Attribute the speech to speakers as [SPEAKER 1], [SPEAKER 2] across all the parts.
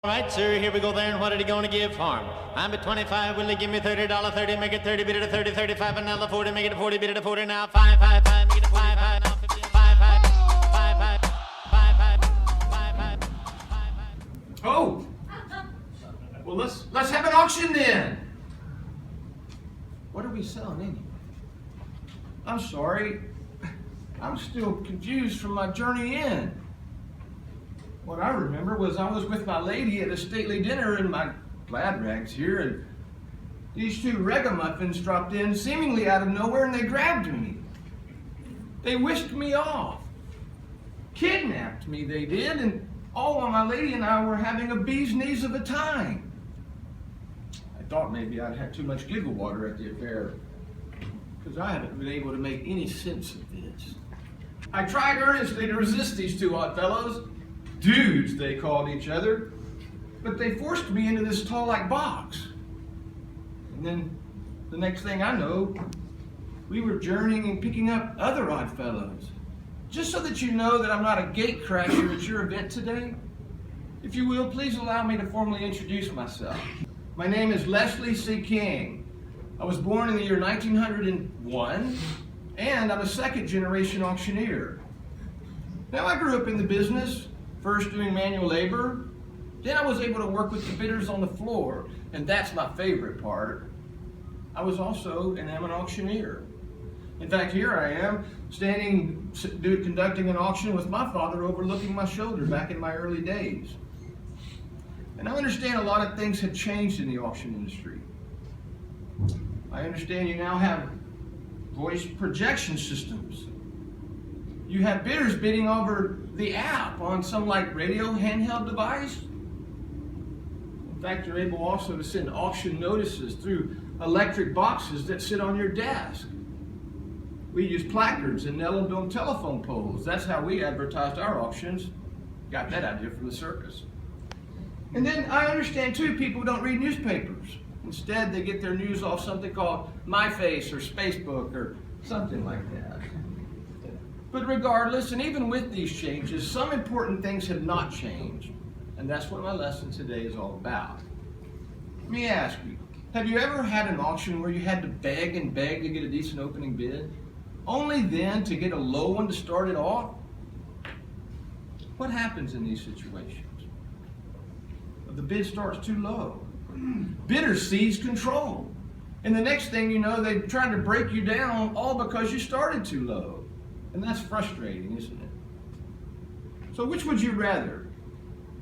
[SPEAKER 1] All right, sir, here we go there, and what are you going to give for him? I'm at 25, will he give me $30, 30, make it 30, bid it a 30, 35, another 40, make it a 40, bid it a 40, now 5, 5, 5, make it a 5, 5, now 15, 5, 5, 5, 5, 5, 5, 5, 5, 5.
[SPEAKER 2] Oh! Well, let's have an auction then. What are we selling anyway? I'm sorry, I'm still confused from my journey in. What I remember was I was with my lady at a stately dinner in my glad rags here, and these two ragamuffins dropped in seemingly out of nowhere, and they grabbed me. They whisked me off. Kidnapped me, they did, and all while my lady and I were having a bee's knees of a time. I thought maybe I'd had too much giggle water at the affair, because I haven't been able to make any sense of this. I tried earnestly to resist these two odd fellows. Dudes, they called each other, but they forced me into this tall-like box. And then, the next thing I know, we were journeying and picking up other odd fellows. Just so that you know that I'm not a gate crasher at your event today, if you will, please allow me to formally introduce myself. My name is Leslie C. King. I was born in the year 1901, and I'm a second-generation auctioneer. Now, I grew up in the business, first doing manual labor, then I was able to work with the bidders on the floor, and that's my favorite part. I was also an auctioneer. In fact, here I am, conducting an auction with my father overlooking my shoulder back in my early days. And I understand a lot of things have changed in the auction industry. I understand you now have voice projection systems. You have bidders bidding over the app on some like radio handheld device. In fact, you're able also to send auction notices through electric boxes that sit on your desk. We use placards and nail them on telephone poles. That's how we advertised our auctions. Got that idea from the circus. And then I understand too, people don't read newspapers. Instead, they get their news off something called MyFace or Spacebook or something like that. But regardless, and even with these changes, some important things have not changed. And that's what my lesson today is all about. Let me ask you, have you ever had an auction where you had to beg and beg to get a decent opening bid? Only then to get a low one to start it off? What happens in these situations? Well, the bid starts too low. Bidders seize control. And the next thing you know, they're trying to break you down all because you started too low. And that's frustrating, isn't it? So which would you rather?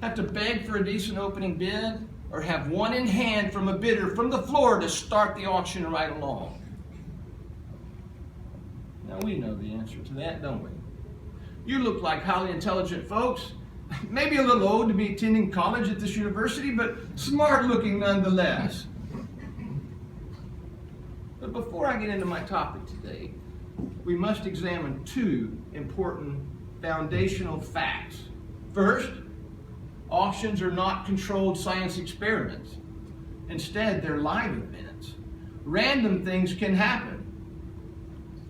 [SPEAKER 2] Have to beg for a decent opening bid, or have one in hand from a bidder from the floor to start the auction right along? Now we know the answer to that, don't we? You look like highly intelligent folks, maybe a little old to be attending college at this university, but smart looking nonetheless. But before I get into my topic today, we must examine two important foundational facts. First, auctions are not controlled science experiments. Instead, they're live events. Random things can happen.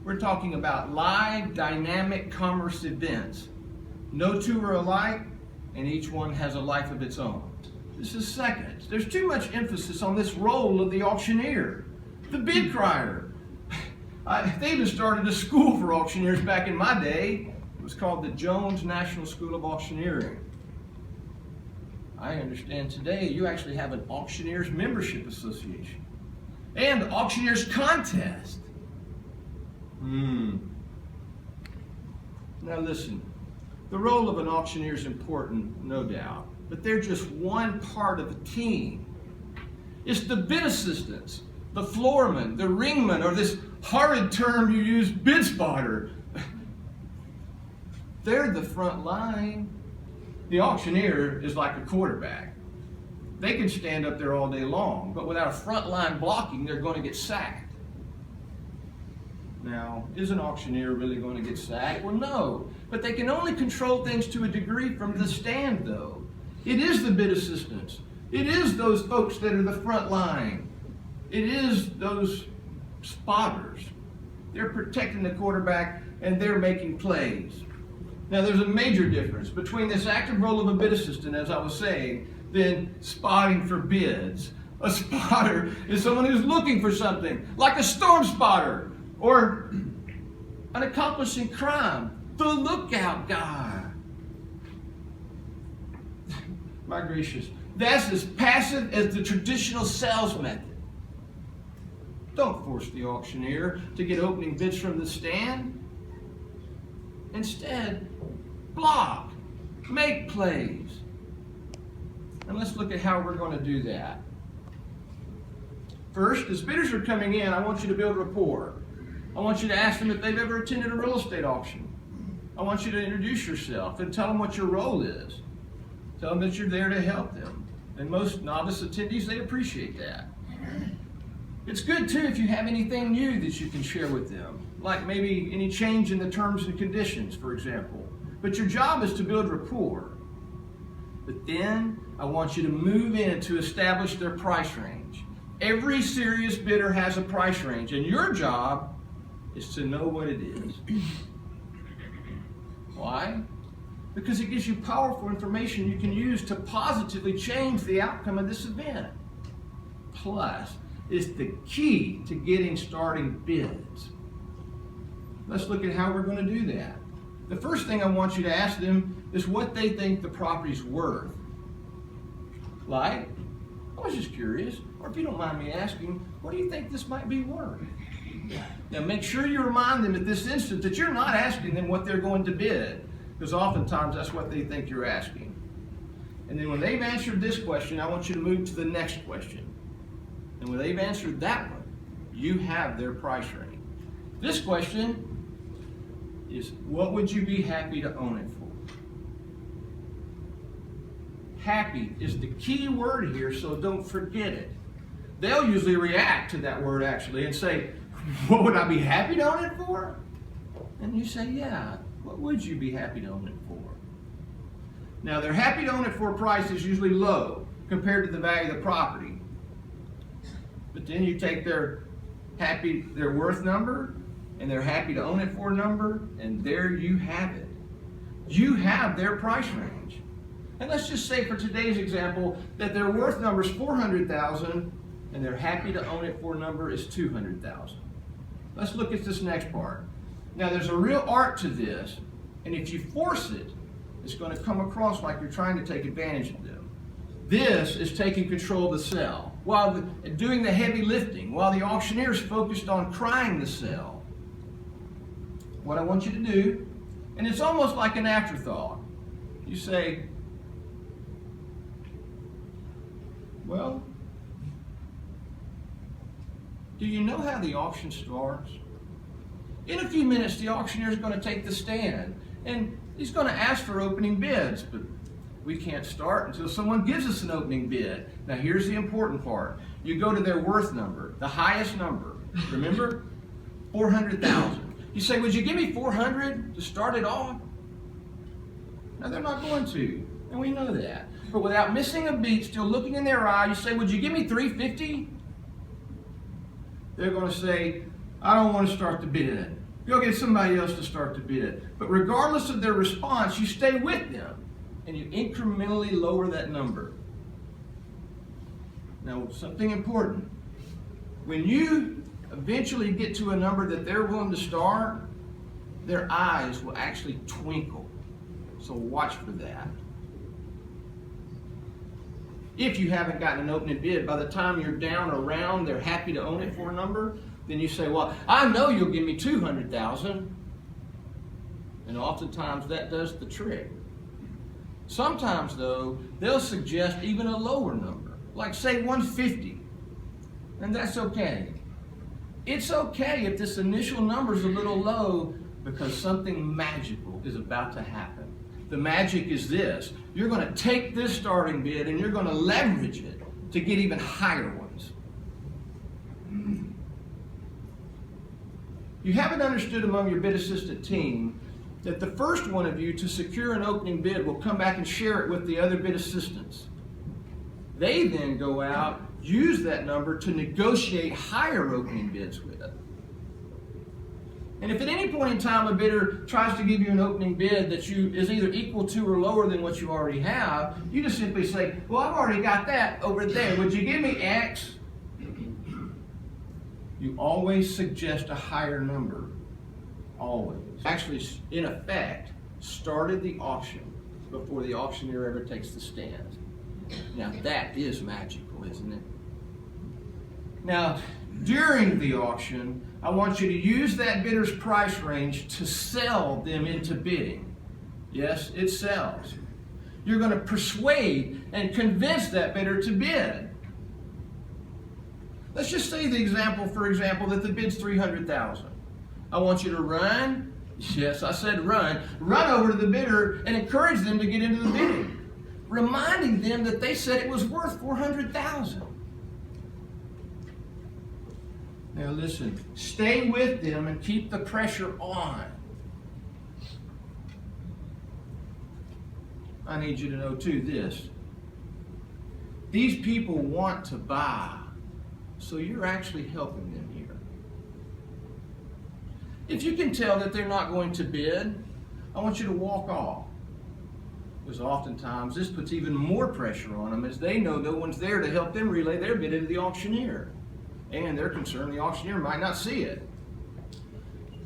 [SPEAKER 2] We're talking about live, dynamic commerce events. No two are alike, and each one has a life of its own. This is second. There's too much emphasis on this role of the auctioneer, the bid crier. They even started a school for auctioneers back in my day. It was called the Jones National School of Auctioneering. I understand today you actually have an auctioneers membership association and auctioneers contest. Now listen, the role of an auctioneer is important, no doubt, but they're just one part of a team. It's the bid assistants, the floorman, the ringman, or this horrid term you use, bid spotter. They're the front line. The auctioneer is like a quarterback. They can stand up there all day long, but without a front line blocking, they're going to get sacked. Now, is an auctioneer really going to get sacked? Well, no, but they can only control things to a degree from the stand, though. It is the bid assistants. It is those folks that are the front line. It is those spotters. They're protecting the quarterback and they're making plays. Now there's a major difference between this active role of a bid assistant, as I was saying, than spotting for bids. A spotter is someone who's looking for something, like a storm spotter or an accomplishing crime, the lookout guy. My gracious, that's as passive as the traditional sales method. Don't force the auctioneer to get opening bids from the stand. Instead, block, make plays. And let's look at how we're going to do that. First, as bidders are coming in, I want you to build rapport. I want you to ask them if they've ever attended a real estate auction. I want you to introduce yourself and tell them what your role is. Tell them that you're there to help them. And most novice attendees, they appreciate that. It's good too if you have anything new that you can share with them, like maybe any change in the terms and conditions, for example. But your job is to build rapport. But then I want you to move in to establish their price range. Every serious bidder has a price range, and your job is to know what it is. Why? Because it gives you powerful information you can use to positively change the outcome of this event. Plus, it's the key to getting starting bids. Let's look at how we're going to do that. The first thing I want you to ask them is what they think the property's worth. Like, I was just curious, or if you don't mind me asking, what do you think this might be worth? Now make sure you remind them at this instant that you're not asking them what they're going to bid, because oftentimes that's what they think you're asking. And then when they've answered this question, I want you to move to the next question. And when they've answered that one, you have their price range. This question is, what would you be happy to own it for? Happy is the key word here, so don't forget it. They'll usually react to that word actually and say, what would I be happy to own it for? And you say, yeah, what would you be happy to own it for? Now, they're happy to own it for a price is usually low compared to the value of the property. But then you take their worth number and their happy to own it for number, and there you have it. You have their price range. And let's just say for today's example that their worth number is $400,000 and their happy to own it for number is $200,000. Let's look at this next part. Now there's a real art to this, and if you force it, it's going to come across like you're trying to take advantage of them. This is taking control of the sale, while doing the heavy lifting, while the auctioneer is focused on crying the sale. What I want you to do, and it's almost like an afterthought, you say, well, do you know how the auction starts? In a few minutes, the auctioneer is going to take the stand, and he's going to ask for opening bids, but we can't start until someone gives us an opening bid. Now, here's the important part. You go to their worth number, the highest number. Remember? 400,000. You say, would you give me 400 to start it off? No, they're not going to, and we know that. But without missing a beat, still looking in their eye, you say, would you give me 350? They're going to say, I don't want to start the bid. Go get somebody else to start the bid. But regardless of their response, you stay with them and you incrementally lower that number. Now, something important. When you eventually get to a number that they're willing to start, their eyes will actually twinkle. So watch for that. If you haven't gotten an opening bid, by the time you're down around they're happy to own it for a number, then you say, well, I know you'll give me 200,000. And oftentimes that does the trick. Sometimes though, they'll suggest even a lower number, like say 150. And that's okay. It's okay if this initial number is a little low because something magical is about to happen. The magic is this. You're going to take this starting bid and you're going to leverage it to get even higher ones. You haven't understood among your bid assistant team that the first one of you to secure an opening bid will come back and share it with the other bid assistants. They then go out, use that number to negotiate higher opening bids with it. And if at any point in time a bidder tries to give you an opening bid that is either equal to or lower than what you already have, you just simply say, well, I've already got that over there. Would you give me X? You always suggest a higher number. Always. Actually, in effect, started the auction before the auctioneer ever takes the stand. Now that is magical, isn't it? Now, during the auction, I want you to use that bidder's price range to sell them into bidding. Yes, it sells. You're going to persuade and convince that bidder to bid. Let's just say for example, that the bid's $300,000. I want you to run, yes, I said run over to the bidder and encourage them to get into the bidding, reminding them that they said it was worth $400,000. Now listen, stay with them and keep the pressure on. I need you to know too this. These people want to buy, so you're actually helping them here. If you can tell that they're not going to bid, I want you to walk off. Because oftentimes this puts even more pressure on them as they know no one's there to help them relay their bid into the auctioneer. And they're concerned the auctioneer might not see it.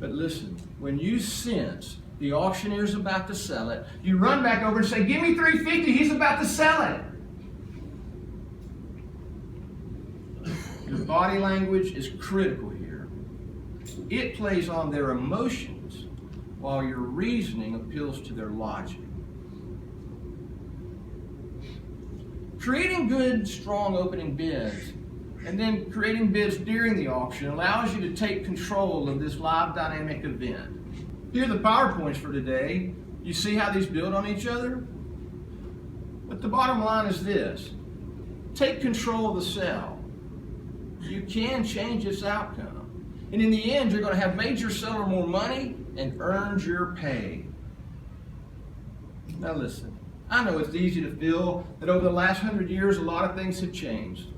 [SPEAKER 2] But listen, when you sense the auctioneer's about to sell it, you run back over and say, give me $350, he's about to sell it. Your body language is critical here. It plays on their emotions while your reasoning appeals to their logic. Creating good, strong opening bids and then creating bids during the auction allows you to take control of this live dynamic event. Here are the PowerPoints for today. You see how these build on each other? But the bottom line is this. Take control of the sale. You can change its outcome. And in the end, you're going to have made your seller more money and earned your pay. Now listen, I know it's easy to feel that over the last 100 years, a lot of things have changed.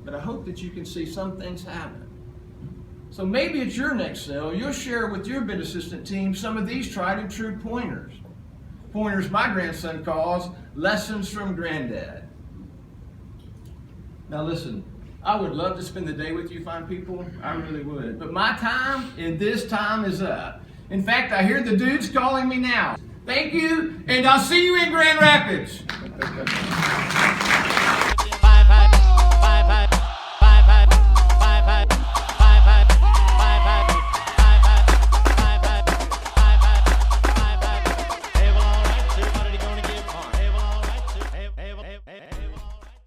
[SPEAKER 2] But I hope that you can see some things happen. So maybe at your next sale, you'll share with your bid assistant team some of these tried and true pointers. Pointers my grandson calls lessons from Granddad. Now listen, I would love to spend the day with you fine people. I really would. But my time in this time is up. In fact, I hear the dudes calling me now. Thank you, and I'll see you in Grand Rapids.